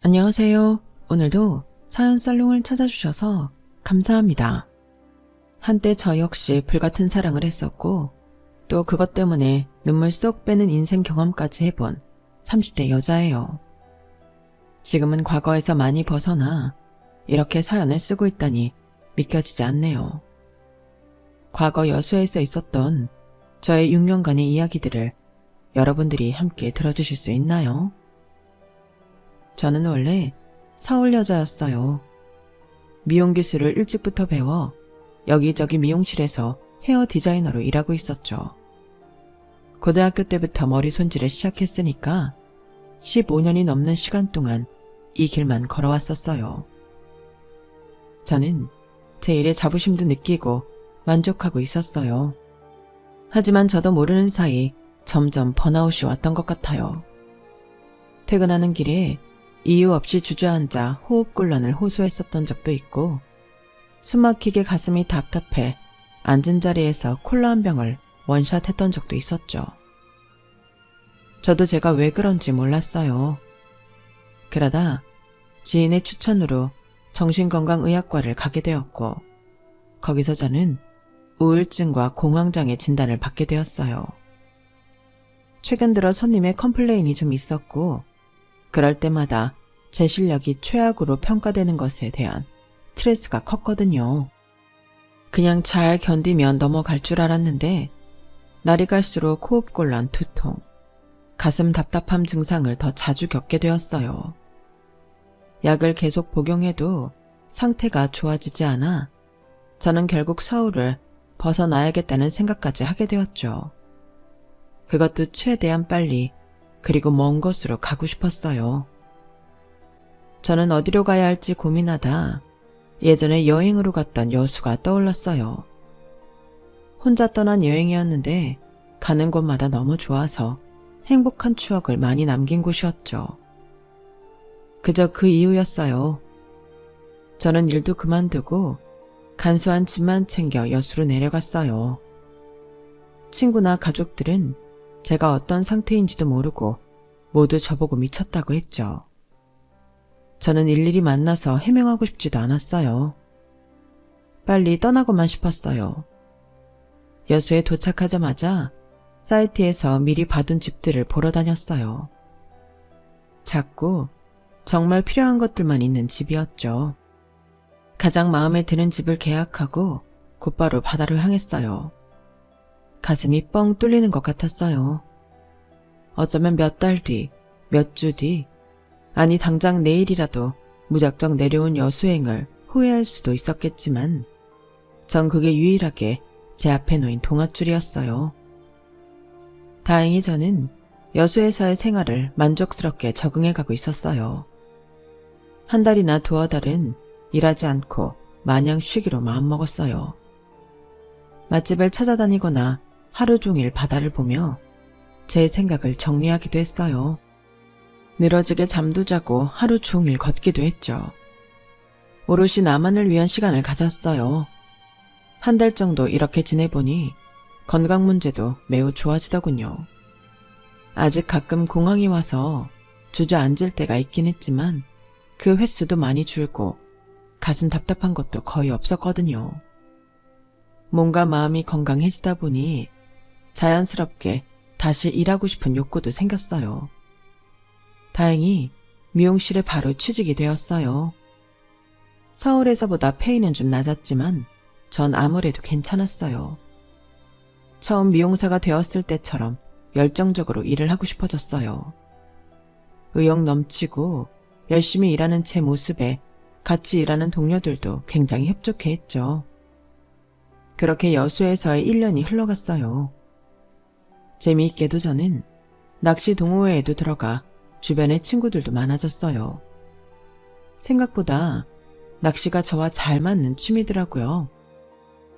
안녕하세요. 오늘도 사연 살롱을 찾아주셔서 감사합니다. 한때 저 역시 불같은 사랑을 했었고 또 그것 때문에 눈물 쏙 빼는 인생 경험까지 해본 30대 여자예요. 지금은 과거에서 많이 벗어나 이렇게 사연을 쓰고 있다니 믿겨지지 않네요. 과거 여수에서 있었던 저의 6년간의 이야기들을 여러분들이 함께 들어주실 수 있나요? 저는 원래 서울 여자였어요. 미용 기술을 일찍부터 배워 여기저기 미용실에서 헤어 디자이너로 일하고 있었죠. 고등학교 때부터 머리 손질을 시작했으니까 15년이 넘는 시간 동안 이 길만 걸어왔었어요. 저는 제 일에 자부심도 느끼고 만족하고 있었어요. 하지만 저도 모르는 사이 점점 번아웃이 왔던 것 같아요. 퇴근하는 길에 이유 없이 주저앉아 호흡곤란을 호소했었던 적도 있고 숨막히게 가슴이 답답해 앉은 자리에서 콜라 한 병을 원샷 했던 적도 있었죠. 저도 제가 왜 그런지 몰랐어요. 그러다 지인의 추천으로 정신건강의학과를 가게 되었고 거기서 저는 우울증과 공황장애 진단을 받게 되었어요. 최근 들어 손님의 컴플레인이 좀 있었고 그럴 때마다 제 실력이 최악으로 평가되는 것에 대한 스트레스가 컸거든요. 그냥 잘 견디면 넘어갈 줄 알았는데 날이 갈수록 호흡곤란, 두통, 가슴 답답함 증상을 더 자주 겪게 되었어요. 약을 계속 복용해도 상태가 좋아지지 않아 저는 결국 서울을 벗어나야겠다는 생각까지 하게 되었죠. 그것도 최대한 빨리 그리고 먼 곳으로 가고 싶었어요. 저는 어디로 가야 할지 고민하다 예전에 여행으로 갔던 여수가 떠올랐어요. 혼자 떠난 여행이었는데 가는 곳마다 너무 좋아서 행복한 추억을 많이 남긴 곳이었죠. 그저 그 이유였어요. 저는 일도 그만두고 간소한 집만 챙겨 여수로 내려갔어요. 친구나 가족들은 제가 어떤 상태인지도 모르고 모두 저보고 미쳤다고 했죠. 저는 일일이 만나서 해명하고 싶지도 않았어요. 빨리 떠나고만 싶었어요. 여수에 도착하자마자 사이트에서 미리 봐둔 집들을 보러 다녔어요. 작고 정말 필요한 것들만 있는 집이었죠. 가장 마음에 드는 집을 계약하고 곧바로 바다로 향했어요. 가슴이 뻥 뚫리는 것 같았어요. 어쩌면 몇 달 뒤, 몇 주 뒤, 아니 당장 내일이라도 무작정 내려온 여수행을 후회할 수도 있었겠지만 전 그게 유일하게 제 앞에 놓인 동아줄이었어요. 다행히 저는 여수에서의 생활을 만족스럽게 적응해가고 있었어요. 한 달이나 두어 달은 일하지 않고 마냥 쉬기로 마음먹었어요. 맛집을 찾아다니거나 하루 종일 바다를 보며 제 생각을 정리하기도 했어요. 늘어지게 잠도 자고 하루 종일 걷기도 했죠. 오롯이 나만을 위한 시간을 가졌어요. 한 달 정도 이렇게 지내보니 건강 문제도 매우 좋아지더군요. 아직 가끔 공황이 와서 주저앉을 때가 있긴 했지만 그 횟수도 많이 줄고 가슴 답답한 것도 거의 없었거든요. 몸과 마음이 건강해지다 보니 자연스럽게 다시 일하고 싶은 욕구도 생겼어요. 다행히 미용실에 바로 취직이 되었어요. 서울에서보다 페이는 좀 낮았지만 전 아무래도 괜찮았어요. 처음 미용사가 되었을 때처럼 열정적으로 일을 하고 싶어졌어요. 의욕 넘치고 열심히 일하는 제 모습에 같이 일하는 동료들도 굉장히 협조해 했죠. 그렇게 여수에서의 1년이 흘러갔어요. 재미있게도 저는 낚시 동호회에도 들어가 주변에 친구들도 많아졌어요. 생각보다 낚시가 저와 잘 맞는 취미더라고요.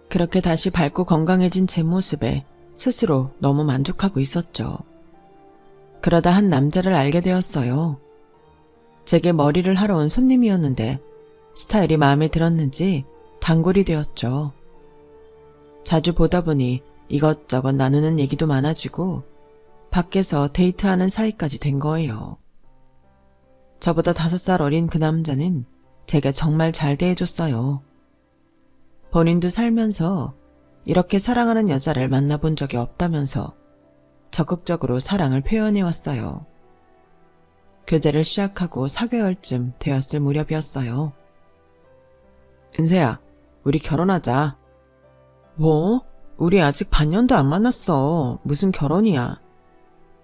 그렇게 다시 밝고 건강해진 제 모습에 스스로 너무 만족하고 있었죠. 그러다 한 남자를 알게 되었어요. 제게 머리를 하러 온 손님이었는데 스타일이 마음에 들었는지 단골이 되었죠. 자주 보다 보니 이것저것 나누는 얘기도 많아지고 밖에서 데이트하는 사이까지 된 거예요. 저보다 5살 어린 그 남자는 제가 정말 잘 대해줬어요. 본인도 살면서 이렇게 사랑하는 여자를 만나본 적이 없다면서 적극적으로 사랑을 표현해왔어요. 교제를 시작하고 4개월쯤 되었을 무렵이었어요. 은세야, 우리 결혼하자. 뭐? 우리 아직 반년도 안 만났어. 무슨 결혼이야.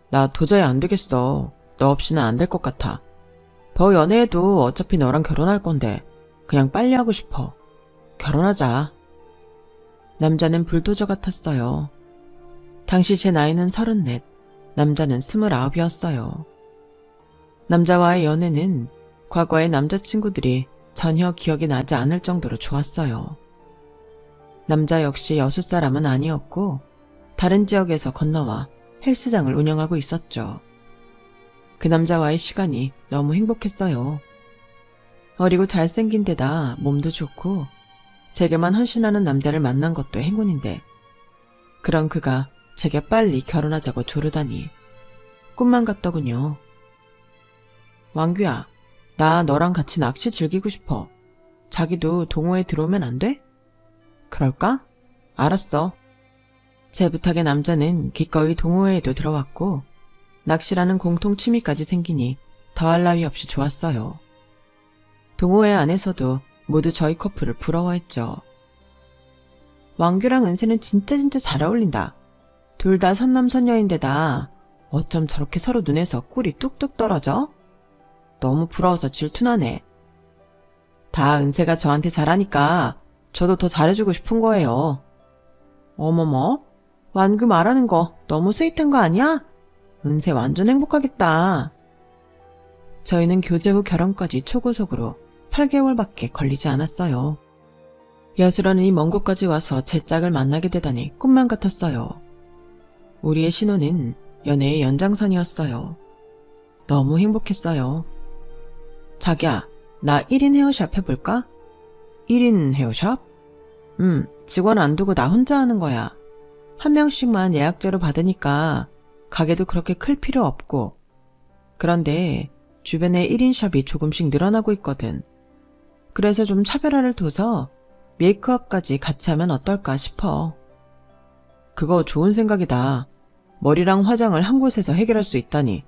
나 도저히 안 되겠어. 너 없이는 안 될 것 같아. 더 연애해도 어차피 너랑 결혼할 건데 그냥 빨리 하고 싶어. 결혼하자. 남자는 불도저 같았어요. 당시 제 나이는 34, 남자는 29이었어요. 남자와의 연애는 과거의 남자친구들이 전혀 기억이 나지 않을 정도로 좋았어요. 남자 역시 여수 사람은 아니었고 다른 지역에서 건너와 헬스장을 운영하고 있었죠. 그 남자와의 시간이 너무 행복했어요. 어리고 잘생긴 데다 몸도 좋고 제게만 헌신하는 남자를 만난 것도 행운인데 그런 그가 제게 빨리 결혼하자고 조르다니 꿈만 같더군요. 왕규야, 나 너랑 같이 낚시 즐기고 싶어. 자기도 동호회 들어오면 안 돼? 그럴까? 알았어. 제 부탁에 남자는 기꺼이 동호회에도 들어왔고 낚시라는 공통 취미까지 생기니 더할 나위 없이 좋았어요. 동호회 안에서도 모두 저희 커플을 부러워했죠. 왕규랑 은세는 진짜 잘 어울린다. 둘 다 선남선녀인데다 어쩜 저렇게 서로 눈에서 꿀이 뚝뚝 떨어져? 너무 부러워서 질투나네. 다 은세가 저한테 잘하니까 저도 더 잘해주고 싶은 거예요. 어머머, 완규 말하는 거 너무 스윗한 거 아니야? 은세 완전 행복하겠다. 저희는 교제 후 결혼까지 초고속으로 8개월밖에 걸리지 않았어요. 여수라는 먼 곳까지 와서 제 짝을 만나게 되다니 꿈만 같았어요. 우리의 신혼은 연애의 연장선이었어요. 너무 행복했어요. 자기야, 나 1인 헤어샵 해볼까? 1인 헤어샵? 직원 안 두고 나 혼자 하는 거야. 한 명씩만 예약제로 받으니까 가게도 그렇게 클 필요 없고. 그런데 주변에 1인 샵이 조금씩 늘어나고 있거든. 그래서 좀 차별화를 둬서 메이크업까지 같이 하면 어떨까 싶어. 그거 좋은 생각이다. 머리랑 화장을 한 곳에서 해결할 수 있다니.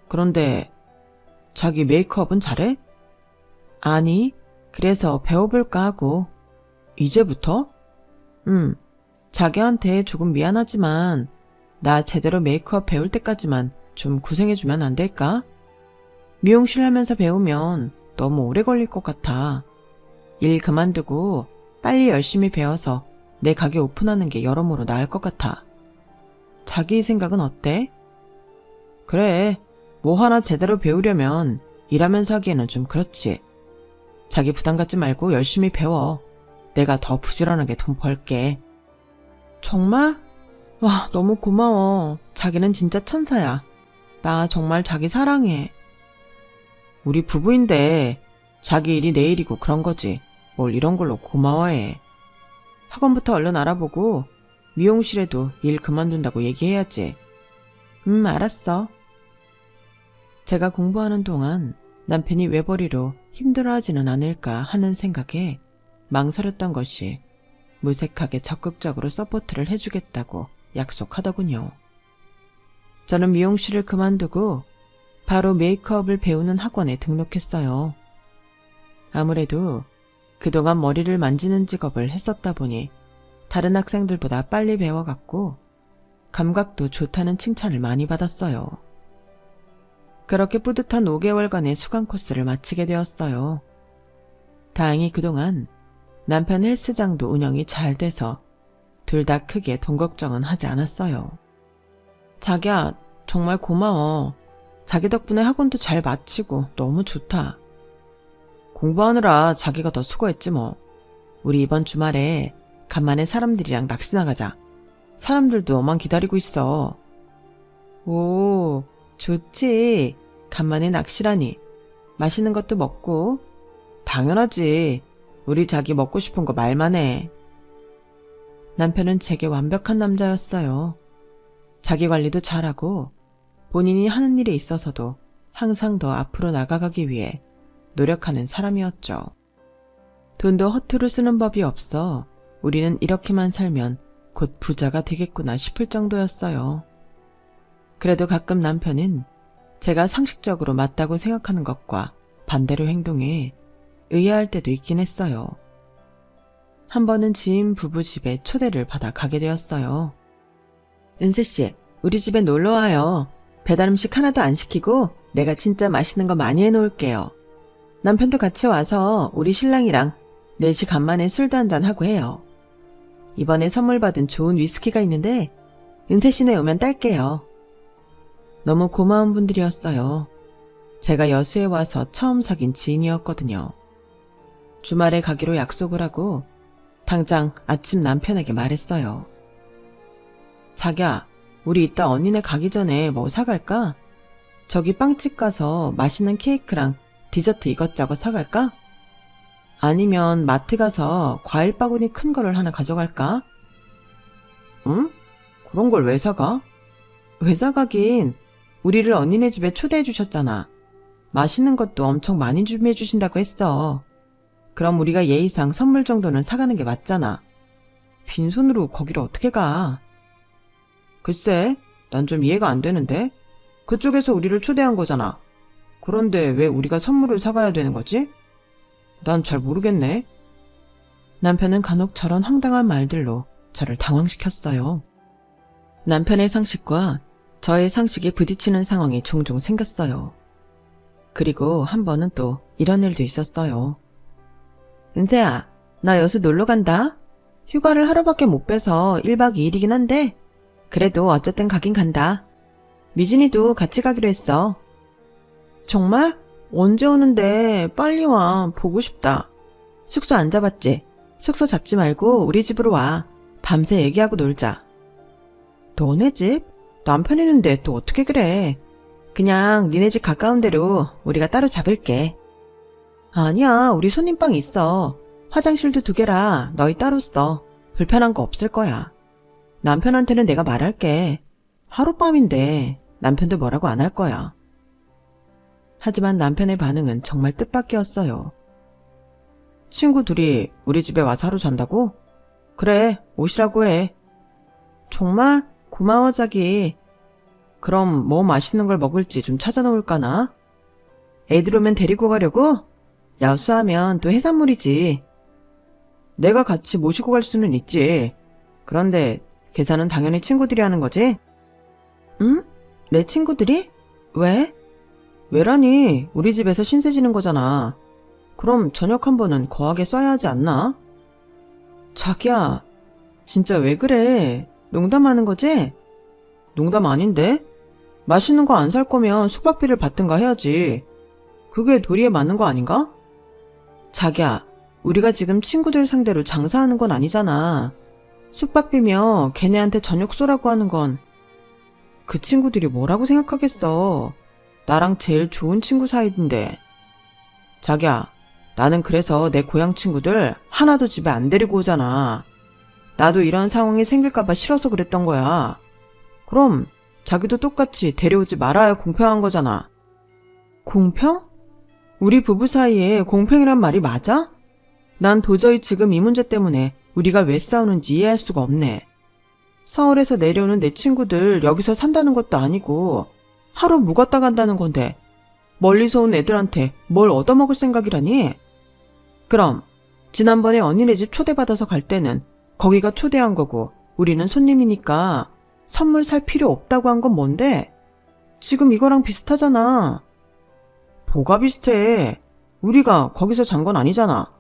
그런데 자기 메이크업은 잘해? 아니, 그래서 배워볼까 하고. 이제부터? 자기한테 조금 미안하지만 나 제대로 메이크업 배울 때까지만 좀 고생해주면 안 될까? 미용실 하면서 배우면 너무 오래 걸릴 것 같아. 일 그만두고 빨리 열심히 배워서 내 가게 오픈하는 게 여러모로 나을 것 같아. 자기 생각은 어때? 그래, 뭐 하나 제대로 배우려면 일하면서 하기에는 좀 그렇지. 자기 부담 갖지 말고 열심히 배워. 내가 더 부지런하게 돈 벌게. 정말? 와, 너무 고마워. 자기는 진짜 천사야. 나 정말 자기 사랑해. 우리 부부인데 자기 일이 내 일이고 그런 거지. 뭘 이런 걸로 고마워해. 학원부터 얼른 알아보고 미용실에도 일 그만둔다고 얘기해야지. 알았어. 제가 공부하는 동안 남편이 외벌이로 힘들어하지는 않을까 하는 생각에 망설였던 것이 무색하게 적극적으로 서포트를 해주겠다고 약속하더군요. 저는 미용실을 그만두고 바로 메이크업을 배우는 학원에 등록했어요. 아무래도 그동안 머리를 만지는 직업을 했었다 보니 다른 학생들보다 빨리 배워갔고 감각도 좋다는 칭찬을 많이 받았어요. 그렇게 뿌듯한 5개월간의 수강 코스를 마치게 되었어요. 다행히 그동안 남편 헬스장도 운영이 잘 돼서 둘 다 크게 돈 걱정은 하지 않았어요. 자기야, 정말 고마워. 자기 덕분에 학원도 잘 마치고 너무 좋다. 공부하느라 자기가 더 수고했지 뭐. 우리 이번 주말에 간만에 사람들이랑 낚시 나가자. 사람들도 너만 기다리고 있어. 오, 좋지. 간만에 낚시라니. 맛있는 것도 먹고. 당연하지. 우리 자기 먹고 싶은 거 말만 해. 남편은 제게 완벽한 남자였어요. 자기 관리도 잘하고 본인이 하는 일에 있어서도 항상 더 앞으로 나아가기 위해 노력하는 사람이었죠. 돈도 허투루 쓰는 법이 없어 우리는 이렇게만 살면 곧 부자가 되겠구나 싶을 정도였어요. 그래도 가끔 남편은 제가 상식적으로 맞다고 생각하는 것과 반대로 행동해 의아할 때도 있긴 했어요. 한 번은 지인 부부 집에 초대를 받아 가게 되었어요. 은세씨, 우리 집에 놀러와요. 배달 음식 하나도 안 시키고 내가 진짜 맛있는 거 많이 해놓을게요. 남편도 같이 와서 우리 신랑이랑 넷이 간만에 술도 한잔 하고 해요. 이번에 선물 받은 좋은 위스키가 있는데 은세씨네 오면 딸게요. 너무 고마운 분들이었어요. 제가 여수에 와서 처음 사귄 지인이었거든요. 주말에 가기로 약속을 하고 당장 아침 남편에게 말했어요. 자기야, 우리 이따 언니네 가기 전에 뭐 사갈까? 저기 빵집 가서 맛있는 케이크랑 디저트 이것저것 사갈까? 아니면 마트 가서 과일 바구니 큰 거를 하나 가져갈까? 응? 그런 걸 왜 사가? 왜 사가긴, 우리를 언니네 집에 초대해 주셨잖아. 맛있는 것도 엄청 많이 준비해 주신다고 했어. 그럼 우리가 예의상 선물 정도는 사가는 게 맞잖아. 빈손으로 거기를 어떻게 가? 글쎄, 난 좀 이해가 안 되는데? 그쪽에서 우리를 초대한 거잖아. 그런데 왜 우리가 선물을 사가야 되는 거지? 난 잘 모르겠네. 남편은 간혹 저런 황당한 말들로 저를 당황시켰어요. 남편의 상식과 저의 상식이 부딪히는 상황이 종종 생겼어요. 그리고 한 번은 또 이런 일도 있었어요. 은세야, 나 여수 놀러 간다. 휴가를 하루밖에 못 빼서 1박 2일이긴 한데 그래도 어쨌든 가긴 간다. 미진이도 같이 가기로 했어. 정말? 언제 오는데? 빨리 와. 보고 싶다. 숙소 안 잡았지? 숙소 잡지 말고 우리 집으로 와. 밤새 얘기하고 놀자. 너네 집? 남편 있는데 또 어떻게 그래? 그냥 니네 집 가까운 데로 우리가 따로 잡을게. 아니야, 우리 손님방 있어. 화장실도 2개라 너희 따로 써. 불편한 거 없을 거야. 남편한테는 내가 말할게. 하룻밤인데 남편도 뭐라고 안 할 거야. 하지만 남편의 반응은 정말 뜻밖이었어요. 친구 둘이 우리 집에 와서 하루 잔다고? 그래, 오시라고 해. 정말? 고마워, 자기. 그럼 뭐 맛있는 걸 먹을지 좀 찾아놓을까나? 애들 오면 데리고 가려고? 여수하면 또 해산물이지. 내가 같이 모시고 갈 수는 있지. 그런데 계산은 당연히 친구들이 하는 거지? 응? 내 친구들이? 왜? 왜라니? 우리 집에서 신세 지는 거잖아. 그럼 저녁 한 번은 거하게 써야 하지 않나? 자기야, 진짜 왜 그래? 농담하는 거지? 농담 아닌데? 맛있는 거 안 살 거면 숙박비를 받든가 해야지. 그게 도리에 맞는 거 아닌가? 자기야, 우리가 지금 친구들 상대로 장사하는 건 아니잖아. 숙박비며 걔네한테 저녁 쏘라고 하는 건 그 친구들이 뭐라고 생각하겠어. 나랑 제일 좋은 친구 사이인데. 자기야, 나는 그래서 내 고향 친구들 하나도 집에 안 데리고 오잖아. 나도 이런 상황이 생길까봐 싫어서 그랬던 거야. 그럼 자기도 똑같이 데려오지 말아야 공평한 거잖아. 공평? 우리 부부 사이에 공평이란 말이 맞아? 난 도저히 지금 이 문제 때문에 우리가 왜 싸우는지 이해할 수가 없네. 서울에서 내려오는 내 친구들 여기서 산다는 것도 아니고 하루 묵었다 간다는 건데 멀리서 온 애들한테 뭘 얻어먹을 생각이라니? 그럼 지난번에 언니네 집 초대받아서 갈 때는 거기가 초대한 거고 우리는 손님이니까 선물 살 필요 없다고 한 건 뭔데? 지금 이거랑 비슷하잖아. 뭐가 비슷해? 우리가 거기서 잔 건 아니잖아.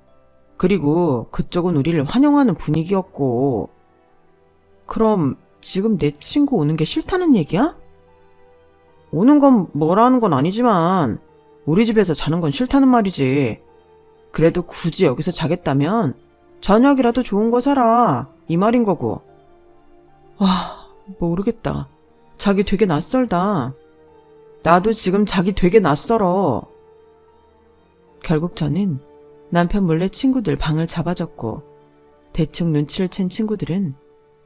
그리고 그쪽은 우리를 환영하는 분위기였고. 그럼 지금 내 친구 오는 게 싫다는 얘기야? 오는 건 뭐라는 건 아니지만 우리 집에서 자는 건 싫다는 말이지. 그래도 굳이 여기서 자겠다면 저녁이라도 좋은 거 사라, 이 말인 거고. 와, 모르겠다. 자기 되게 낯설다. 나도 지금 자기 되게 낯설어. 결국 저는 남편 몰래 친구들 방을 잡아줬고 대충 눈치를 챈 친구들은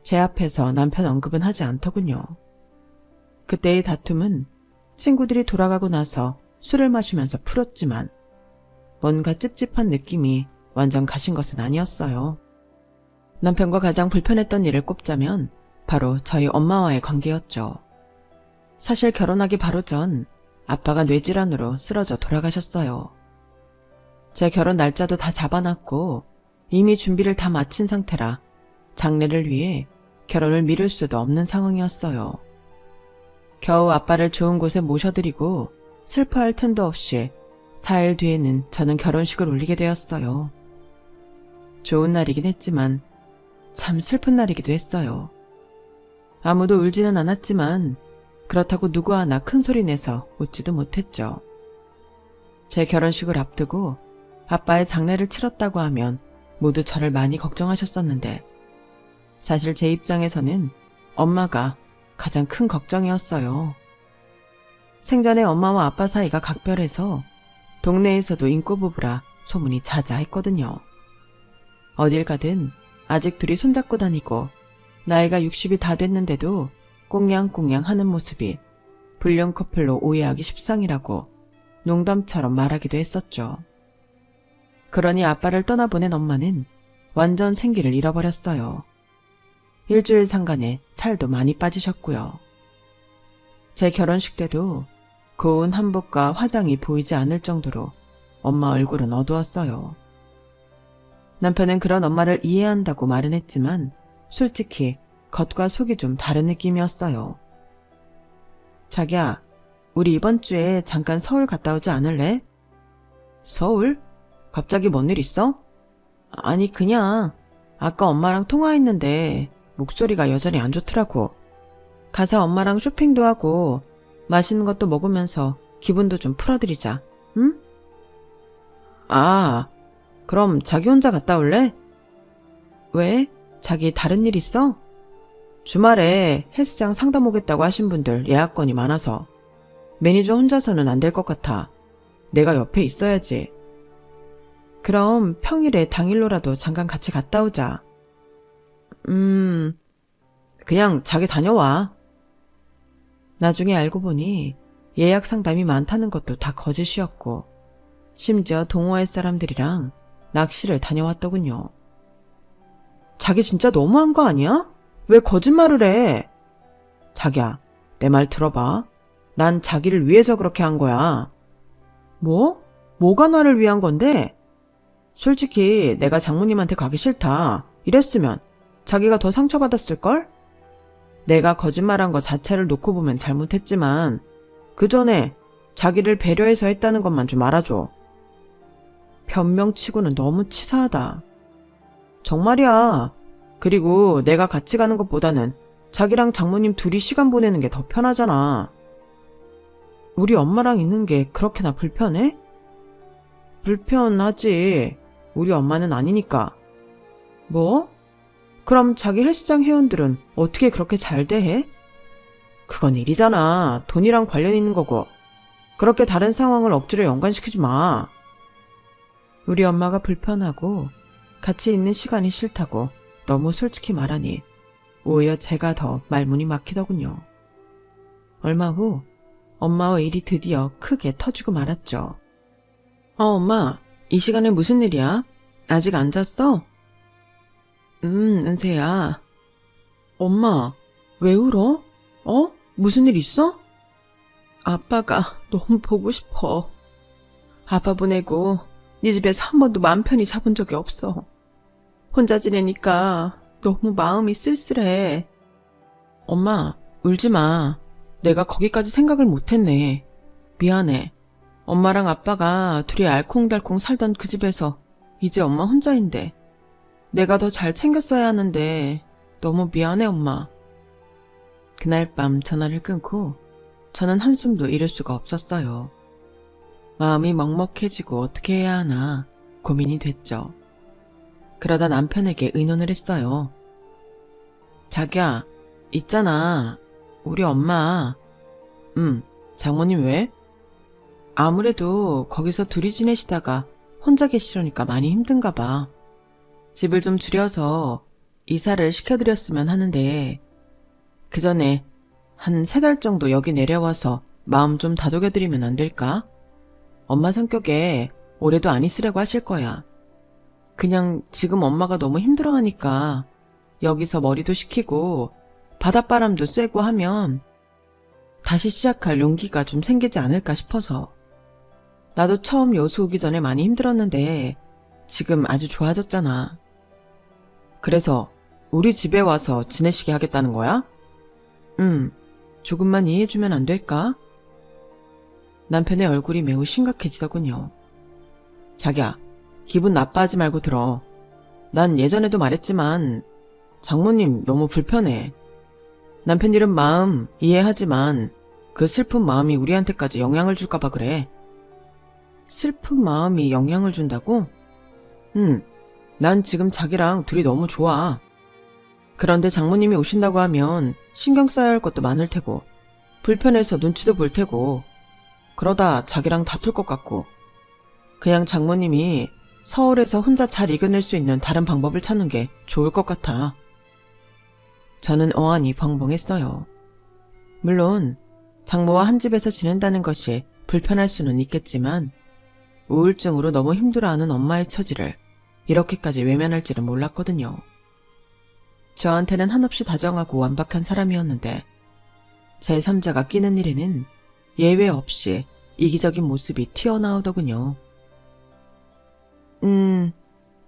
제 앞에서 남편 언급은 하지 않더군요. 그때의 다툼은 친구들이 돌아가고 나서 술을 마시면서 풀었지만 뭔가 찝찝한 느낌이 완전 가신 것은 아니었어요. 남편과 가장 불편했던 일을 꼽자면 바로 저희 엄마와의 관계였죠. 사실 결혼하기 바로 전 아빠가 뇌질환으로 쓰러져 돌아가셨어요. 제 결혼 날짜도 다 잡아놨고 이미 준비를 다 마친 상태라 장례를 위해 결혼을 미룰 수도 없는 상황이었어요. 겨우 아빠를 좋은 곳에 모셔드리고 슬퍼할 틈도 없이 4일 뒤에는 저는 결혼식을 올리게 되었어요. 좋은 날이긴 했지만 참 슬픈 날이기도 했어요. 아무도 울지는 않았지만 그렇다고 누구 하나 큰 소리 내서 웃지도 못했죠. 제 결혼식을 앞두고 아빠의 장례를 치렀다고 하면 모두 저를 많이 걱정하셨었는데 사실 제 입장에서는 엄마가 가장 큰 걱정이었어요. 생전에 엄마와 아빠 사이가 각별해서 동네에서도 인꼬부부라 소문이 자자했거든요. 어딜 가든 아직 둘이 손잡고 다니고 나이가 60이 다 됐는데도 꽁냥꽁냥 하는 모습이 불륜 커플로 오해하기 십상이라고 농담처럼 말하기도 했었죠. 그러니 아빠를 떠나보낸 엄마는 완전 생기를 잃어버렸어요. 일주일 상간에 살도 많이 빠지셨고요. 제 결혼식 때도 고운 한복과 화장이 보이지 않을 정도로 엄마 얼굴은 어두웠어요. 남편은 그런 엄마를 이해한다고 말은 했지만 솔직히 겉과 속이 좀 다른 느낌이었어요. 자기야, 우리 이번 주에 잠깐 서울 갔다 오지 않을래? 서울? 갑자기 뭔 일 있어? 아니 그냥 아까 엄마랑 통화했는데 목소리가 여전히 안 좋더라고. 가서 엄마랑 쇼핑도 하고 맛있는 것도 먹으면서 기분도 좀 풀어드리자, 응? 아, 그럼 자기 혼자 갔다 올래? 왜? 자기 다른 일 있어? 주말에 헬스장 상담 오겠다고 하신 분들 예약건이 많아서 매니저 혼자서는 안 될 것 같아. 내가 옆에 있어야지. 그럼 평일에 당일로라도 잠깐 같이 갔다 오자. 그냥 자기 다녀와. 나중에 알고 보니 예약 상담이 많다는 것도 다 거짓이었고 심지어 동호회 사람들이랑 낚시를 다녀왔더군요. 자기 진짜 너무한 거 아니야? 왜 거짓말을 해? 자기야, 내 말 들어봐. 난 자기를 위해서 그렇게 한 거야. 뭐? 뭐가 나를 위한 건데? 솔직히 내가 장모님한테 가기 싫다 이랬으면 자기가 더 상처받았을걸? 내가 거짓말한 거 자체를 놓고 보면 잘못했지만 그 전에 자기를 배려해서 했다는 것만 좀 알아줘. 변명치고는 너무 치사하다. 정말이야. 그리고 내가 같이 가는 것보다는 자기랑 장모님 둘이 시간 보내는 게 더 편하잖아. 우리 엄마랑 있는 게 그렇게나 불편해? 불편하지. 우리 엄마는 아니니까. 뭐? 그럼 자기 헬스장 회원들은 어떻게 그렇게 잘 대해? 그건 일이잖아. 돈이랑 관련 있는 거고. 그렇게 다른 상황을 억지로 연관시키지 마. 우리 엄마가 불편하고 같이 있는 시간이 싫다고 너무 솔직히 말하니 오히려 제가 더 말문이 막히더군요. 얼마 후 엄마와 일이 드디어 크게 터지고 말았죠. 엄마, 이 시간에 무슨 일이야? 아직 안 잤어? 은세야. 엄마, 왜 울어? 무슨 일 있어? 아빠가 너무 보고 싶어. 아빠 보내고 네 집에서 한 번도 맘 편히 잡은 적이 없어. 혼자 지내니까 너무 마음이 쓸쓸해. 엄마, 울지 마. 내가 거기까지 생각을 못했네. 미안해. 엄마랑 아빠가 둘이 알콩달콩 살던 그 집에서 이제 엄마 혼자인데 내가 더 잘 챙겼어야 하는데 너무 미안해 엄마. 그날 밤 전화를 끊고 저는 한숨도 이룰 수가 없었어요. 마음이 먹먹해지고 어떻게 해야 하나 고민이 됐죠. 그러다 남편에게 의논을 했어요. 자기야, 있잖아. 우리 엄마. 장모님 왜? 아무래도 거기서 둘이 지내시다가 혼자 계시려니까 많이 힘든가 봐. 집을 좀 줄여서 이사를 시켜드렸으면 하는데 그 전에 한 3달 정도 여기 내려와서 마음 좀 다독여드리면 안 될까? 엄마 성격에 오래도 안 있으려고 하실 거야. 그냥 지금 엄마가 너무 힘들어하니까 여기서 머리도 식히고 바닷바람도 쐬고 하면 다시 시작할 용기가 좀 생기지 않을까 싶어서. 나도 처음 여수 오기 전에 많이 힘들었는데 지금 아주 좋아졌잖아. 그래서 우리 집에 와서 지내시게 하겠다는 거야? 조금만 이해해주면 안 될까? 남편의 얼굴이 매우 심각해지더군요. 자기야, 기분 나빠하지 말고 들어. 난 예전에도 말했지만 장모님 너무 불편해. 남편 이름 마음 이해하지만 그 슬픈 마음이 우리한테까지 영향을 줄까봐 그래. 슬픈 마음이 영향을 준다고? 난 지금 자기랑 둘이 너무 좋아. 그런데 장모님이 오신다고 하면 신경 써야 할 것도 많을 테고 불편해서 눈치도 볼 테고 그러다 자기랑 다툴 것 같고 그냥 장모님이 서울에서 혼자 잘 이겨낼 수 있는 다른 방법을 찾는 게 좋을 것 같아. 저는 어안이 벙벙했어요. 물론 장모와 한 집에서 지낸다는 것이 불편할 수는 있겠지만 우울증으로 너무 힘들어하는 엄마의 처지를 이렇게까지 외면할지는 몰랐거든요. 저한테는 한없이 다정하고 완박한 사람이었는데 제3자가 끼는 일에는 예외 없이 이기적인 모습이 튀어나오더군요.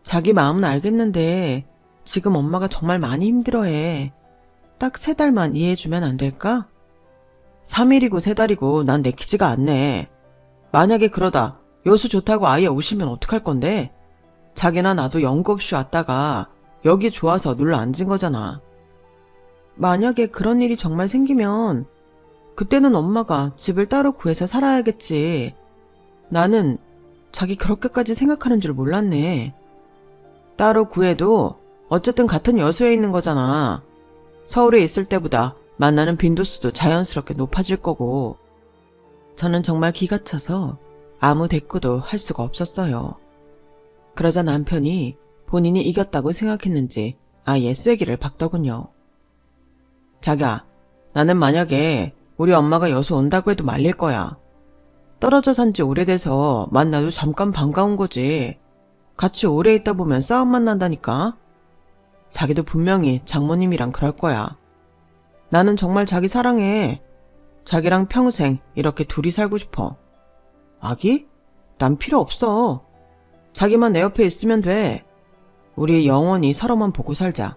자기 마음은 알겠는데 지금 엄마가 정말 많이 힘들어해. 딱 3달만 이해해주면 안 될까? 3일이고 3달이고 난 내키지가 않네. 만약에 그러다 여수 좋다고 아예 오시면 어떡할 건데? 자기나 나도 연구 없이 왔다가 여기 좋아서 눌러 앉은 거잖아. 만약에 그런 일이 정말 생기면 그때는 엄마가 집을 따로 구해서 살아야겠지. 나는 자기 그렇게까지 생각하는 줄 몰랐네. 따로 구해도 어쨌든 같은 여수에 있는 거잖아. 서울에 있을 때보다 만나는 빈도수도 자연스럽게 높아질 거고. 저는 정말 기가 차서 아무 대꾸도 할 수가 없었어요. 그러자 남편이 본인이 이겼다고 생각했는지 아예 쐐기를 박더군요. 자기야, 나는 만약에 우리 엄마가 여수 온다고 해도 말릴 거야. 떨어져 산지 오래돼서 만나도 잠깐 반가운 거지. 같이 오래 있다 보면 싸움만 난다니까. 자기도 분명히 장모님이랑 그럴 거야. 나는 정말 자기 사랑해. 자기랑 평생 이렇게 둘이 살고 싶어. 아기? 난 필요 없어. 자기만 내 옆에 있으면 돼. 우리 영원히 서로만 보고 살자.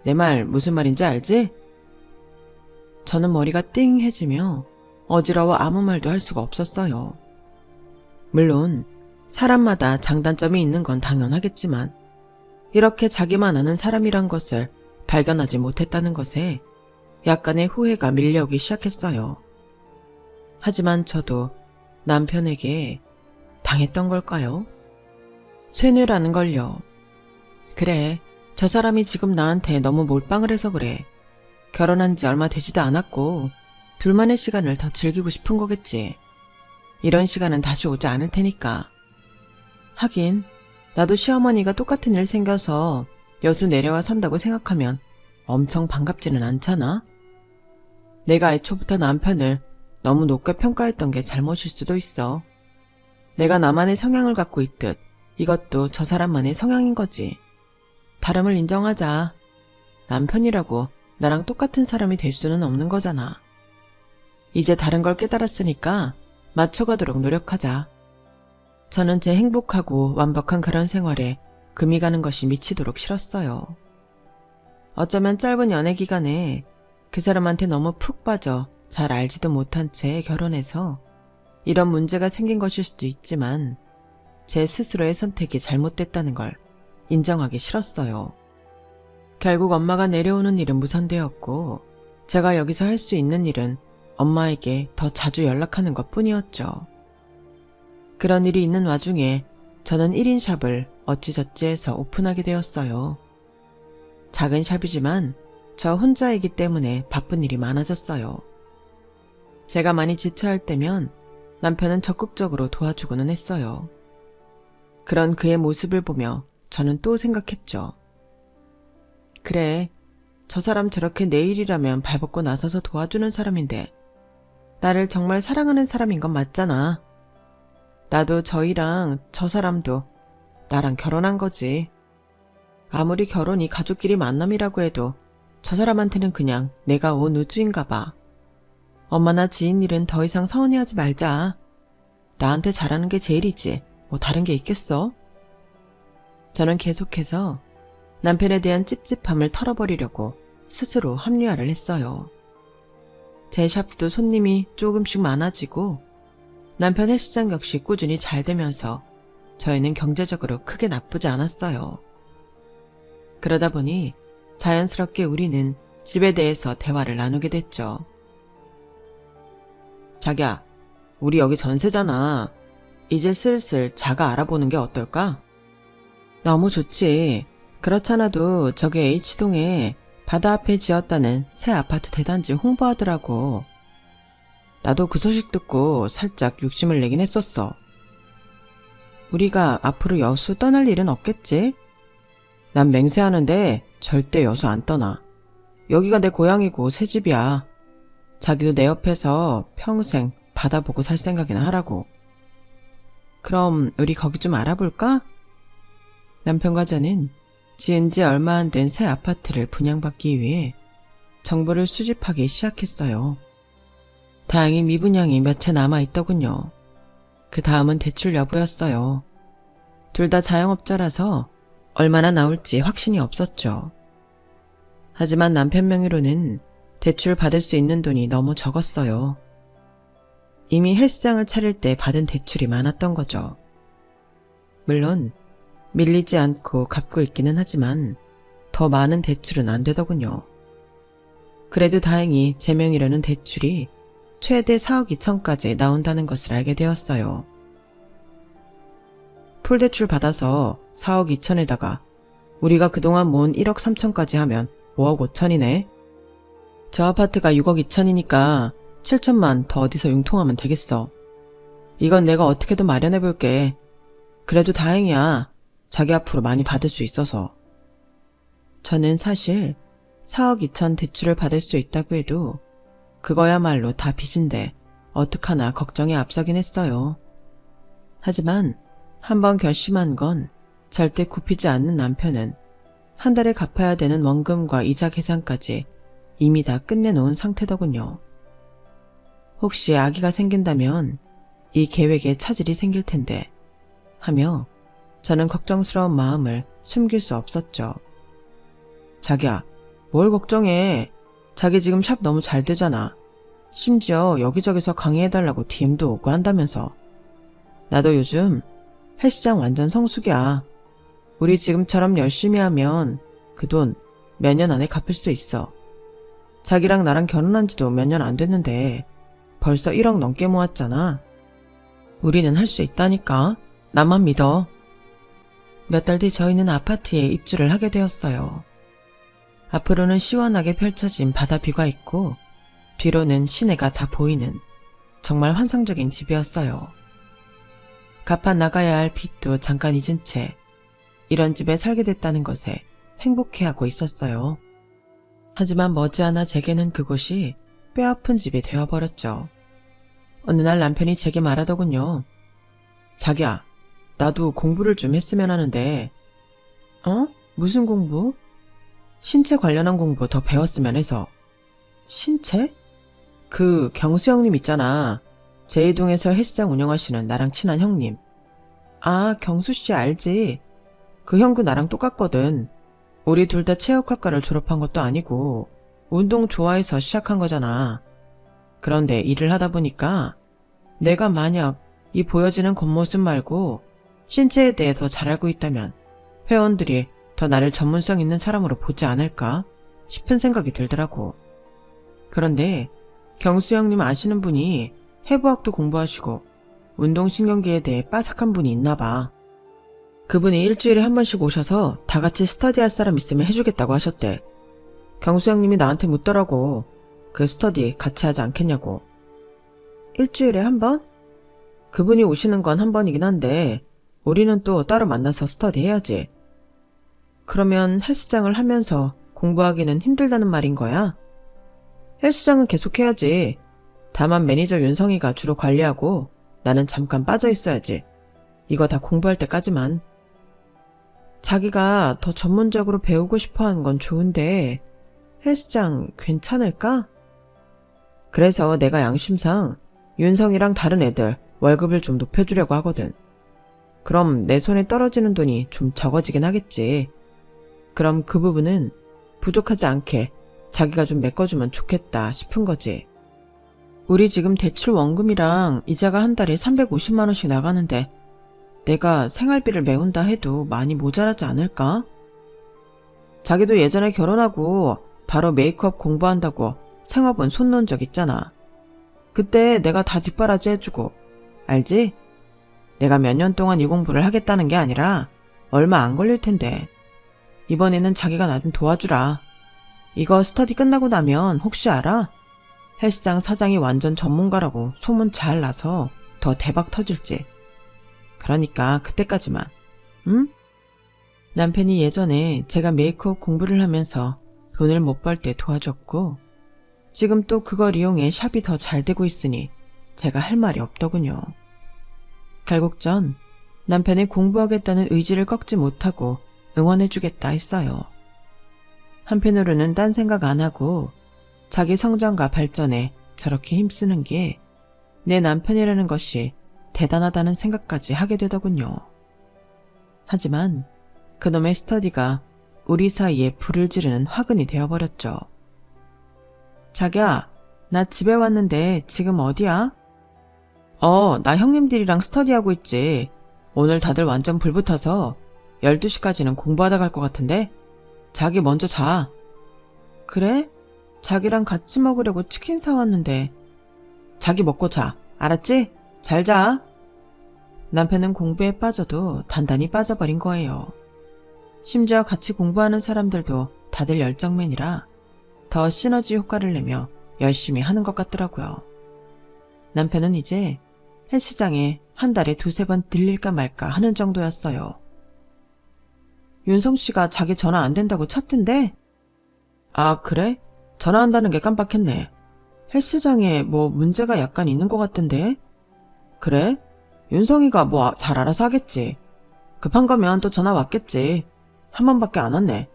내 말 무슨 말인지 알지? 저는 머리가 띵해지며 어지러워 아무 말도 할 수가 없었어요. 물론 사람마다 장단점이 있는 건 당연하겠지만 이렇게 자기만 아는 사람이란 것을 발견하지 못했다는 것에 약간의 후회가 밀려오기 시작했어요. 하지만 저도 남편에게 당했던 걸까요? 쇠뇌라는 걸요. 그래, 저 사람이 지금 나한테 너무 몰빵을 해서 그래. 결혼한 지 얼마 되지도 않았고 둘만의 시간을 더 즐기고 싶은 거겠지. 이런 시간은 다시 오지 않을 테니까. 하긴 나도 시어머니가 똑같은 일 생겨서 여수 내려와 산다고 생각하면 엄청 반갑지는 않잖아. 내가 애초부터 남편을 너무 높게 평가했던 게 잘못일 수도 있어. 내가 나만의 성향을 갖고 있듯 이것도 저 사람만의 성향인 거지. 다름을 인정하자. 남편이라고 나랑 똑같은 사람이 될 수는 없는 거잖아. 이제 다른 걸 깨달았으니까 맞춰가도록 노력하자. 저는 제 행복하고 완벽한 그런 생활에 금이 가는 것이 미치도록 싫었어요. 어쩌면 짧은 연애 기간에 그 사람한테 너무 푹 빠져 잘 알지도 못한 채 결혼해서 이런 문제가 생긴 것일 수도 있지만 제 스스로의 선택이 잘못됐다는 걸 인정하기 싫었어요. 결국 엄마가 내려오는 일은 무산되었고 제가 여기서 할 수 있는 일은 엄마에게 더 자주 연락하는 것 뿐이었죠. 그런 일이 있는 와중에 저는 1인 샵을 어찌저찌 해서 오픈하게 되었어요. 작은 샵이지만 저 혼자이기 때문에 바쁜 일이 많아졌어요. 제가 많이 지쳐할 때면 남편은 적극적으로 도와주고는 했어요. 그런 그의 모습을 보며 저는 또 생각했죠. 그래, 저 사람 저렇게 내 일이라면 발벗고 나서서 도와주는 사람인데 나를 정말 사랑하는 사람인 건 맞잖아. 나도 저희랑 저 사람도 나랑 결혼한 거지. 아무리 결혼이 가족끼리 만남이라고 해도 저 사람한테는 그냥 내가 온 우주인가 봐. 엄마나 지인 일은 더 이상 서운해하지 말자. 나한테 잘하는 게 제일이지. 뭐 다른 게 있겠어? 저는 계속해서 남편에 대한 찝찝함을 털어버리려고 스스로 합리화를 했어요. 제 샵도 손님이 조금씩 많아지고 남편 헬스장 역시 꾸준히 잘 되면서 저희는 경제적으로 크게 나쁘지 않았어요. 그러다 보니 자연스럽게 우리는 집에 대해서 대화를 나누게 됐죠. 자기야, 우리 여기 전세잖아. 이제 슬슬 자가 알아보는 게 어떨까? 너무 좋지. 그렇잖아도 저기 H동에 바다 앞에 지었다는 새 아파트 대단지 홍보하더라고. 나도 그 소식 듣고 살짝 욕심을 내긴 했었어. 우리가 앞으로 여수 떠날 일은 없겠지? 난 맹세하는데 절대 여수 안 떠나. 여기가 내 고향이고 새 집이야. 자기도 내 옆에서 평생 바다 보고 살 생각이나 하라고. 그럼 우리 거기 좀 알아볼까? 남편과 저는 지은 지 얼마 안 된 새 아파트를 분양받기 위해 정보를 수집하기 시작했어요. 다행히 미분양이 몇 채 남아있더군요. 그 다음은 대출 여부였어요. 둘 다 자영업자라서 얼마나 나올지 확신이 없었죠. 하지만 남편 명의로는 대출 받을 수 있는 돈이 너무 적었어요. 이미 헬스장을 차릴 때 받은 대출이 많았던 거죠. 물론 밀리지 않고 갚고 있기는 하지만 더 많은 대출은 안 되더군요. 그래도 다행히 제 명의로는 대출이 최대 4억 2천까지 나온다는 것을 알게 되었어요. 풀대출 받아서 4억 2천에다가 우리가 그동안 모은 1억 3천까지 하면 5억 5천이네. 저 아파트가 6억 2천이니까 7천만 더 어디서 융통하면 되겠어. 이건 내가 어떻게든 마련해볼게. 그래도 다행이야. 자기 앞으로 많이 받을 수 있어서. 저는 사실 4억 2천 대출을 받을 수 있다고 해도 그거야말로 다 빚인데 어떡하나 걱정이 앞서긴 했어요. 하지만 한번 결심한 건 절대 굽히지 않는 남편은 한 달에 갚아야 되는 원금과 이자 계산까지 이미 다 끝내놓은 상태더군요. 혹시 아기가 생긴다면 이 계획에 차질이 생길 텐데 하며 저는 걱정스러운 마음을 숨길 수 없었죠. 자기야, 뭘 걱정해. 자기 지금 샵 너무 잘 되잖아. 심지어 여기저기서 강의해달라고 DM도 오고 한다면서. 나도 요즘 헬스장 완전 성수기야. 우리 지금처럼 열심히 하면 그 돈 몇 년 안에 갚을 수 있어. 자기랑 나랑 결혼한 지도 몇 년 안 됐는데 벌써 1억 넘게 모았잖아. 우리는 할 수 있다니까. 나만 믿어. 몇 달 뒤 저희는 아파트에 입주를 하게 되었어요. 앞으로는 시원하게 펼쳐진 바다뷰가 있고 뒤로는 시내가 다 보이는 정말 환상적인 집이었어요. 갚아 나가야 할 빚도 잠깐 잊은 채 이런 집에 살게 됐다는 것에 행복해하고 있었어요. 하지만 머지않아 제게는 그곳이 뼈아픈 집이 되어버렸죠. 어느 날 남편이 제게 말하더군요. 자기야, 나도 공부를 좀 했으면 하는데. 어? 무슨 공부? 신체 관련한 공부 더 배웠으면 해서. 신체? 그 경수 형님 있잖아. 제2동에서 헬스장 운영하시는 나랑 친한 형님. 아, 경수씨 알지? 그 형도 나랑 똑같거든. 우리 둘 다 체육학과를 졸업한 것도 아니고 운동 좋아해서 시작한 거잖아. 그런데 일을 하다 보니까 내가 만약 이 보여지는 겉모습 말고 신체에 대해 더 잘 알고 있다면 회원들이 더 나를 전문성 있는 사람으로 보지 않을까 싶은 생각이 들더라고. 그런데 경수 형님 아시는 분이 해부학도 공부하시고 운동신경계에 대해 빠삭한 분이 있나 봐. 그분이 일주일에 한 번씩 오셔서 다 같이 스터디할 사람 있으면 해주겠다고 하셨대. 경수 형님이 나한테 묻더라고. 그 스터디 같이 하지 않겠냐고. 일주일에 한 번? 그분이 오시는 건 한 번이긴 한데 우리는 또 따로 만나서 스터디 해야지. 그러면 헬스장을 하면서 공부하기는 힘들다는 말인 거야? 헬스장은 계속 해야지. 다만 매니저 윤성이가 주로 관리하고 나는 잠깐 빠져 있어야지. 이거 다 공부할 때까지만. 자기가 더 전문적으로 배우고 싶어 하는 건 좋은데 헬스장 괜찮을까? 그래서 내가 양심상 윤성이랑 다른 애들 월급을 좀 높여주려고 하거든. 그럼 내 손에 떨어지는 돈이 좀 적어지긴 하겠지. 그럼 그 부분은 부족하지 않게 자기가 좀 메꿔주면 좋겠다 싶은 거지. 우리 지금 대출 원금이랑 이자가 한 달에 350만 원씩 나가는데 내가 생활비를 메운다 해도 많이 모자라지 않을까? 자기도 예전에 결혼하고 바로 메이크업 공부한다고 생업은 손 놓은 적 있잖아. 그때 내가 다 뒷바라지 해주고, 알지? 내가 몇 년 동안 이 공부를 하겠다는 게 아니라 얼마 안 걸릴 텐데 이번에는 자기가 나 좀 도와주라. 이거 스터디 끝나고 나면 혹시 알아? 헬스장 사장이 완전 전문가라고 소문 잘 나서 더 대박 터질지. 그러니까 그때까지만. 응? 남편이 예전에 제가 메이크업 공부를 하면서 돈을 못 벌 때 도와줬고 지금 또 그걸 이용해 샵이 더 잘 되고 있으니 제가 할 말이 없더군요. 결국 전 남편의 공부하겠다는 의지를 꺾지 못하고 응원해주겠다 했어요. 한편으로는 딴 생각 안 하고 자기 성장과 발전에 저렇게 힘쓰는 게 내 남편이라는 것이 대단하다는 생각까지 하게 되더군요. 하지만 그놈의 스터디가 우리 사이에 불을 지르는 화근이 되어버렸죠. 자기야, 나 집에 왔는데 지금 어디야? 나 형님들이랑 스터디하고 있지. 오늘 다들 완전 불붙어서 12시까지는 공부하다 갈 것 같은데? 자기 먼저 자. 그래? 자기랑 같이 먹으려고 치킨 사왔는데. 자기 먹고 자. 알았지? 잘 자. 남편은 공부에 빠져도 단단히 빠져버린 거예요. 심지어 같이 공부하는 사람들도 다들 열정맨이라 더 시너지 효과를 내며 열심히 하는 것 같더라고요. 남편은 이제 헬스장에 한 달에 2-3번 들릴까 말까 하는 정도였어요. 윤성 씨가 자기 전화 안 된다고 쳤던데? 아, 그래? 전화한다는 게 깜빡했네. 헬스장에 뭐 문제가 약간 있는 것 같던데? 그래? 윤성이가 뭐 잘 알아서 하겠지. 급한 거면 또 전화 왔겠지. 한 번밖에 안 왔네.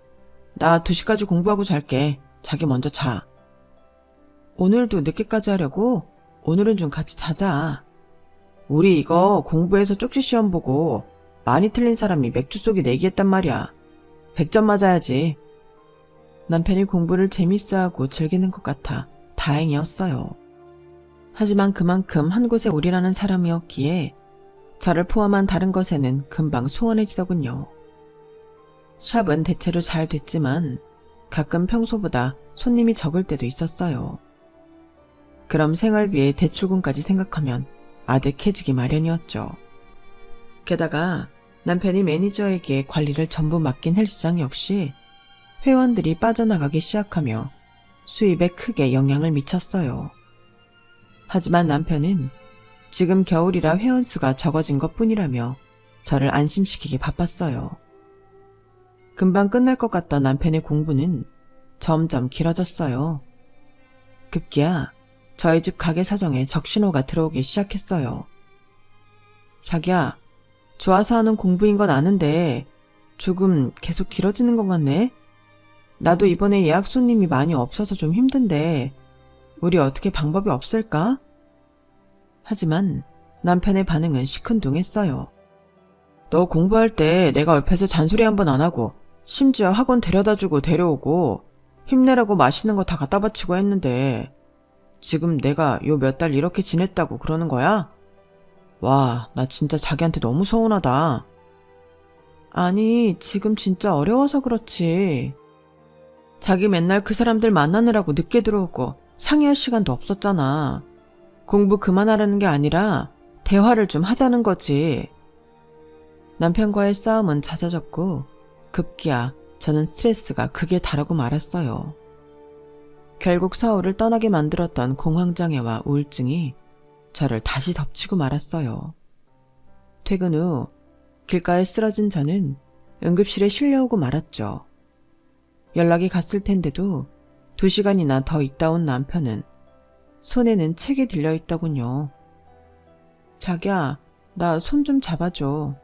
나 2시까지 공부하고 잘게. 자기 먼저 자. 오늘도 늦게까지 하려고? 오늘은 좀 같이 자자. 우리 이거 공부해서 쪽지 시험 보고 많이 틀린 사람이 맥주 쏘기 내기했단 말이야. 100점 맞아야지. 남편이 공부를 재밌어하고 즐기는 것 같아 다행이었어요. 하지만 그만큼 한 곳에 오리라는 사람이었기에 저를 포함한 다른 것에는 금방 소원해지더군요. 샵은 대체로 잘 됐지만 가끔 평소보다 손님이 적을 때도 있었어요. 그럼 생활비에 대출금까지 생각하면 아득해지기 마련이었죠. 게다가 남편이 매니저에게 관리를 전부 맡긴 헬스장 역시 회원들이 빠져나가기 시작하며 수입에 크게 영향을 미쳤어요. 하지만 남편은 지금 겨울이라 회원수가 적어진 것뿐이라며 저를 안심시키기 바빴어요. 금방 끝날 것 같던 남편의 공부는 점점 길어졌어요. 급기야 저희 집 가게 사정에 적신호가 들어오기 시작했어요. 자기야, 좋아서 하는 공부인 건 아는데 조금 계속 길어지는 것 같네? 나도 이번에 예약 손님이 많이 없어서 좀 힘든데 우리 어떻게 방법이 없을까? 하지만 남편의 반응은 시큰둥했어요. 너 공부할 때 내가 옆에서 잔소리 한 번 안 하고 심지어 학원 데려다주고 데려오고 힘내라고 맛있는 거 다 갖다 바치고 했는데 지금 내가 요 몇 달 이렇게 지냈다고 그러는 거야? 와, 나 진짜 자기한테 너무 서운하다. 아니, 지금 진짜 어려워서 그렇지. 자기 맨날 그 사람들 만나느라고 늦게 들어오고 상의할 시간도 없었잖아. 공부 그만하라는 게 아니라 대화를 좀 하자는 거지. 남편과의 싸움은 잦아졌고 급기야 저는 스트레스가 극에 달하고 말았어요. 결국 서울을 떠나게 만들었던 공황장애와 우울증이 저를 다시 덮치고 말았어요. 퇴근 후 길가에 쓰러진 저는 응급실에 실려오고 말았죠. 연락이 갔을 텐데도 2시간이나 더 있다 온 남편은 손에는 책이 들려있더군요. 자기야, 나 손 좀 잡아줘.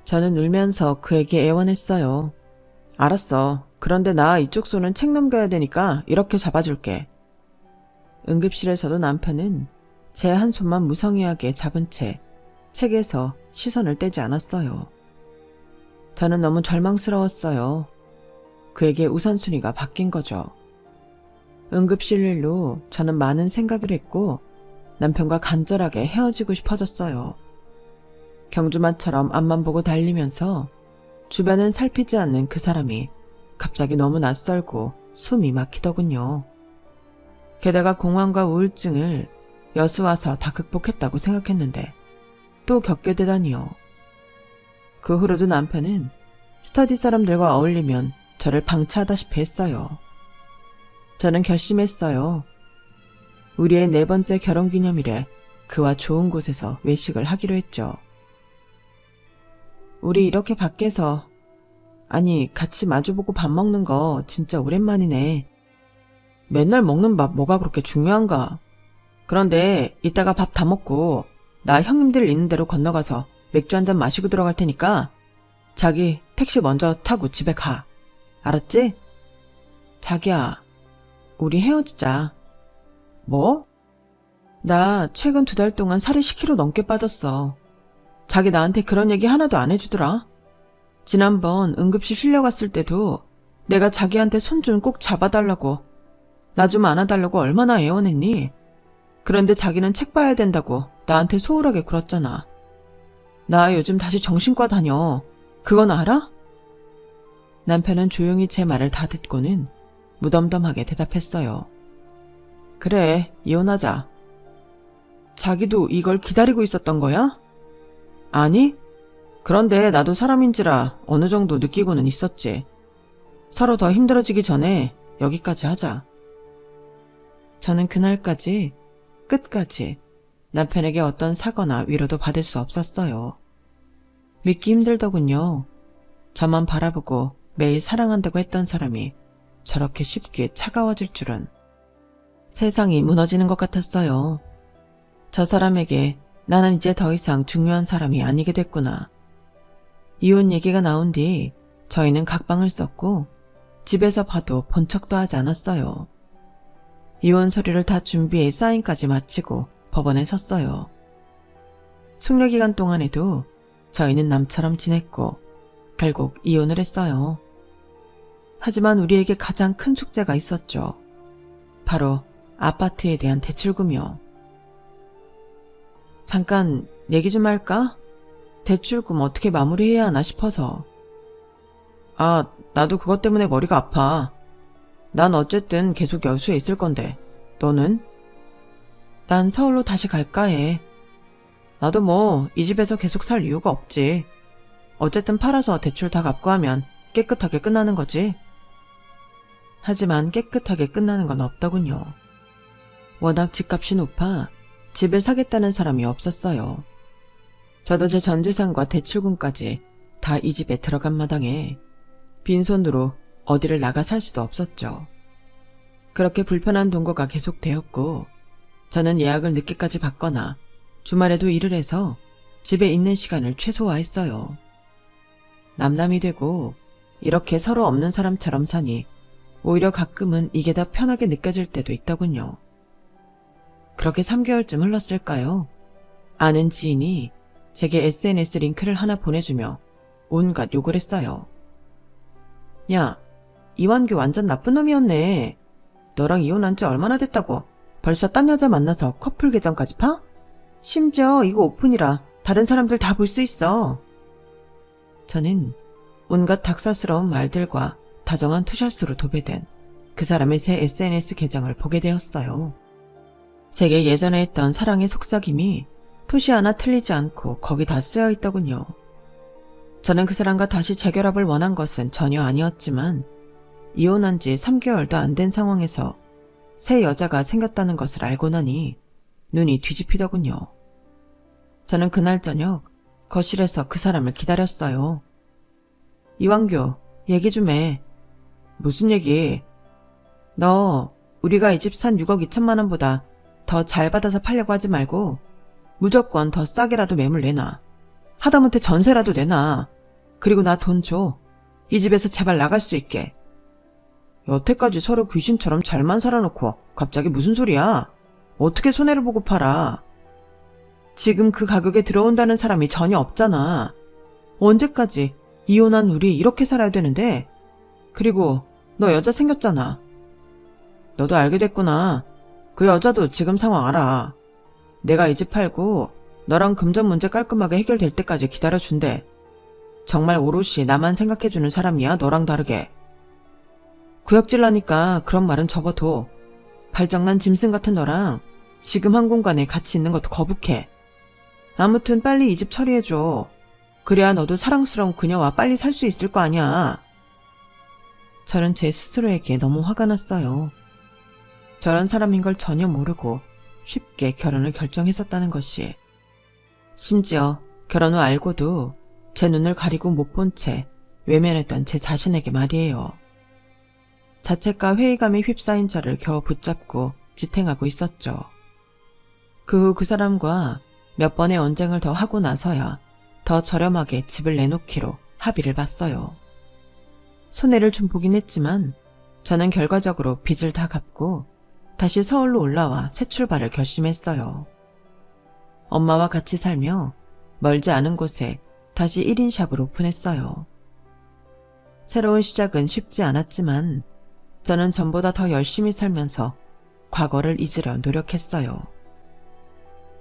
저는 울면서 그에게 애원했어요. 알았어. 그런데 나 이쪽 손은 책 넘겨야 되니까 이렇게 잡아줄게. 응급실에서도 남편은 제 한 손만 무성의하게 잡은 채 책에서 시선을 떼지 않았어요. 저는 너무 절망스러웠어요. 그에게 우선순위가 바뀐 거죠. 응급실 일로 저는 많은 생각을 했고 남편과 간절하게 헤어지고 싶어졌어요. 경주마처럼 앞만 보고 달리면서 주변은 살피지 않는 그 사람이 갑자기 너무 낯설고 숨이 막히더군요. 게다가 공황과 우울증을 여수와서 다 극복했다고 생각했는데 또 겪게 되다니요. 그 후로도 남편은 스터디 사람들과 어울리면 저를 방치하다시피 했어요. 저는 결심했어요. 우리의 4번째 결혼기념일에 그와 좋은 곳에서 외식을 하기로 했죠. 우리 이렇게 밖에서, 아니 같이 마주보고 밥 먹는 거 진짜 오랜만이네. 맨날 먹는 밥 뭐가 그렇게 중요한가? 그런데 이따가 밥 다 먹고 나 형님들 있는 데로 건너가서 맥주 한잔 마시고 들어갈 테니까 자기 택시 먼저 타고 집에 가. 알았지? 자기야, 우리 헤어지자. 뭐? 나 최근 2달 동안 살이 10kg 넘게 빠졌어. 자기 나한테 그런 얘기 하나도 안 해주더라. 지난번 응급실 실려갔을 때도 내가 자기한테 손 좀 꼭 잡아달라고, 나 좀 안아달라고 얼마나 애원했니? 그런데 자기는 책 봐야 된다고 나한테 소홀하게 굴었잖아. 나 요즘 다시 정신과 다녀. 그건 알아? 남편은 조용히 제 말을 다 듣고는 무덤덤하게 대답했어요. 그래, 이혼하자. 자기도 이걸 기다리고 있었던 거야? 아니? 그런데 나도 사람인지라 어느 정도 느끼고는 있었지. 서로 더 힘들어지기 전에 여기까지 하자. 저는 그날까지 끝까지 남편에게 어떤 사과나 위로도 받을 수 없었어요. 믿기 힘들더군요. 저만 바라보고 매일 사랑한다고 했던 사람이 저렇게 쉽게 차가워질 줄은. 세상이 무너지는 것 같았어요. 저 사람에게 나는 이제 더 이상 중요한 사람이 아니게 됐구나. 이혼 얘기가 나온 뒤 저희는 각방을 썼고 집에서 봐도 본 척도 하지 않았어요. 이혼 서류를 다 준비해 사인까지 마치고 법원에 섰어요. 숙려기간 동안에도 저희는 남처럼 지냈고 결국 이혼을 했어요. 하지만 우리에게 가장 큰 숙제가 있었죠. 바로 아파트에 대한 대출금이요. 잠깐 얘기 좀 할까? 대출금 어떻게 마무리해야 하나 싶어서. 나도 그것 때문에 머리가 아파. 난 어쨌든 계속 여수에 있을 건데, 너는? 난 서울로 다시 갈까 해. 나도 뭐 이 집에서 계속 살 이유가 없지. 어쨌든 팔아서 대출 다 갚고 하면 깨끗하게 끝나는 거지. 하지만 깨끗하게 끝나는 건 없더군요. 워낙 집값이 높아 집을 사겠다는 사람이 없었어요. 저도 제 전재산과 대출금까지 다 이 집에 들어간 마당에 빈손으로 어디를 나가 살 수도 없었죠. 그렇게 불편한 동거가 계속되었고 저는 예약을 늦게까지 받거나 주말에도 일을 해서 집에 있는 시간을 최소화했어요. 남남이 되고 이렇게 서로 없는 사람처럼 사니 오히려 가끔은 이게 더 편하게 느껴질 때도 있더군요. 그렇게 3개월쯤 흘렀을까요? 아는 지인이 제게 SNS 링크를 하나 보내주며 온갖 욕을 했어요. 야, 이완규 완전 나쁜 놈이었네. 너랑 이혼한 지 얼마나 됐다고 벌써 딴 여자 만나서 커플 계정까지 파? 심지어 이거 오픈이라 다른 사람들 다 볼 수 있어. 저는 온갖 닭사스러운 말들과 다정한 투샷으로 도배된 그 사람의 새 SNS 계정을 보게 되었어요. 제게 예전에 했던 사랑의 속삭임이 토시 하나 틀리지 않고 거기 다 쓰여 있더군요. 저는 그 사람과 다시 재결합을 원한 것은 전혀 아니었지만 이혼한 지 3개월도 안 된 상황에서 새 여자가 생겼다는 것을 알고 나니 눈이 뒤집히더군요. 저는 그날 저녁 거실에서 그 사람을 기다렸어요. 이완규, 얘기 좀 해. 무슨 얘기? 너 우리가 이 집 산 6억 2천만 원보다 더 잘 받아서 팔려고 하지 말고 무조건 더 싸게라도 매물 내놔. 하다못해 전세라도 내놔. 그리고 나 돈 줘. 이 집에서 제발 나갈 수 있게. 여태까지 서로 귀신처럼 잘만 살아놓고 갑자기 무슨 소리야? 어떻게 손해를 보고 팔아? 지금 그 가격에 들어온다는 사람이 전혀 없잖아. 언제까지 이혼한 우리 이렇게 살아야 되는데? 그리고 너 여자 생겼잖아. 너도 알게 됐구나. 그 여자도 지금 상황 알아. 내가 이 집 팔고 너랑 금전 문제 깔끔하게 해결될 때까지 기다려준대. 정말 오롯이 나만 생각해주는 사람이야, 너랑 다르게. 구역질 나니까 그런 말은 접어둬. 발정난 짐승 같은 너랑 지금 한 공간에 같이 있는 것도 거북해. 아무튼 빨리 이 집 처리해줘. 그래야 너도 사랑스러운 그녀와 빨리 살 수 있을 거 아니야. 저는 제 스스로에게 너무 화가 났어요. 저런 사람인 걸 전혀 모르고 쉽게 결혼을 결정했었다는 것이. 심지어 결혼 후 알고도 제 눈을 가리고 못 본 채 외면했던 제 자신에게 말이에요. 자책과 회의감에 휩싸인 저를 겨우 붙잡고 지탱하고 있었죠. 그 후 그 사람과 몇 번의 언쟁을 더 하고 나서야 더 저렴하게 집을 내놓기로 합의를 봤어요. 손해를 좀 보긴 했지만 저는 결과적으로 빚을 다 갚고 다시 서울로 올라와 새 출발을 결심했어요. 엄마와 같이 살며 멀지 않은 곳에 다시 1인 샵을 오픈했어요. 새로운 시작은 쉽지 않았지만 저는 전보다 더 열심히 살면서 과거를 잊으려 노력했어요.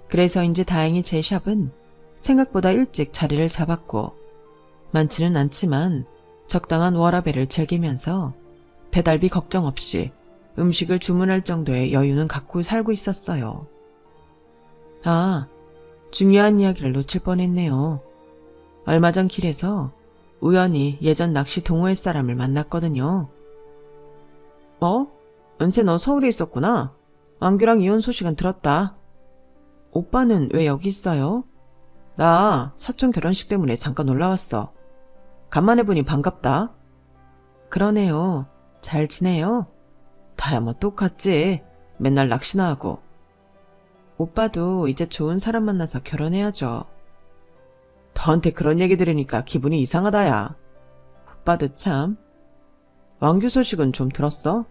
그래서인지 다행히 제 샵은 생각보다 일찍 자리를 잡았고 많지는 않지만 적당한 워라밸을 즐기면서 배달비 걱정 없이 음식을 주문할 정도의 여유는 갖고 살고 있었어요. 아, 중요한 이야기를 놓칠 뻔했네요. 얼마 전 길에서 우연히 예전 낚시 동호회 사람을 만났거든요. 은세 너 서울에 있었구나. 왕규랑 이혼 소식은 들었다. 오빠는 왜 여기 있어요? 나 사촌 결혼식 때문에 잠깐 올라왔어. 간만에 보니 반갑다. 그러네요. 잘 지내요? 다야 뭐 똑같지. 맨날 낚시나 하고. 오빠도 이제 좋은 사람 만나서 결혼해야죠. 너한테 그런 얘기 들으니까 기분이 이상하다야. 오빠도 참. 왕규 소식은 좀 들었어?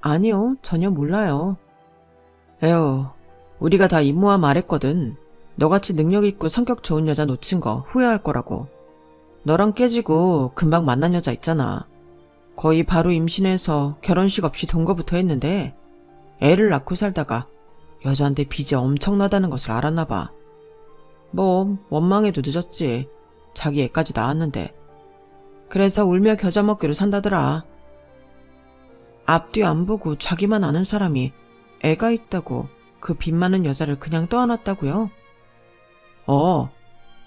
아니요, 전혀 몰라요. 에휴, 우리가 다 이모와 말했거든. 너같이 능력 있고 성격 좋은 여자 놓친 거 후회할 거라고. 너랑 깨지고 금방 만난 여자 있잖아. 거의 바로 임신해서 결혼식 없이 동거부터 했는데 애를 낳고 살다가 여자한테 빚이 엄청나다는 것을 알았나 봐. 뭐 원망해도 늦었지. 자기 애까지 낳았는데. 그래서 울며 겨자 먹기로 산다더라. 앞뒤 안 보고 자기만 아는 사람이 애가 있다고 그 빚 많은 여자를 그냥 떠안았다고요?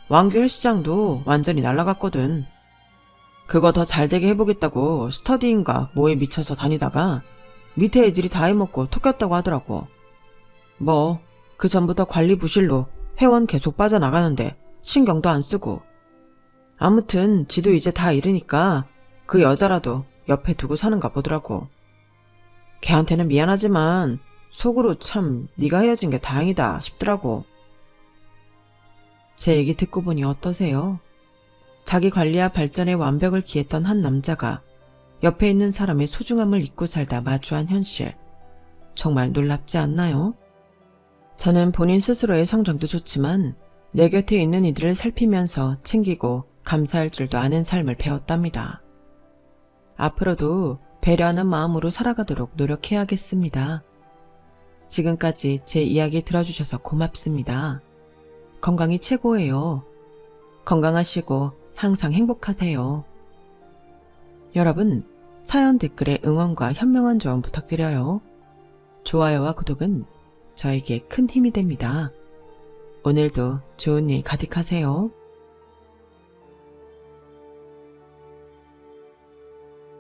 왕규 헬스장도 완전히 날라갔거든. 그거 더 잘되게 해보겠다고 스터디인가 뭐에 미쳐서 다니다가 밑에 애들이 다 해먹고 톡였다고 하더라고. 뭐 그 전부터 관리 부실로 회원 계속 빠져나가는데 신경도 안 쓰고. 아무튼 지도 이제 다 잃으니까 그 여자라도 옆에 두고 사는가 보더라고. 걔한테는 미안하지만 속으로 참 네가 헤어진 게 다행이다 싶더라고. 제 얘기 듣고 보니 어떠세요? 자기 관리와 발전의 완벽을 기했던 한 남자가 옆에 있는 사람의 소중함을 잊고 살다 마주한 현실. 정말 놀랍지 않나요? 저는 본인 스스로의 성정도 좋지만 내 곁에 있는 이들을 살피면서 챙기고 감사할 줄도 아는 삶을 배웠답니다. 앞으로도 배려하는 마음으로 살아가도록 노력해야겠습니다. 지금까지 제 이야기 들어주셔서 고맙습니다. 건강이 최고예요. 건강하시고 항상 행복하세요. 여러분, 사연 댓글에 응원과 현명한 조언 부탁드려요. 좋아요와 구독은 저에게 큰 힘이 됩니다. 오늘도 좋은 일 가득하세요.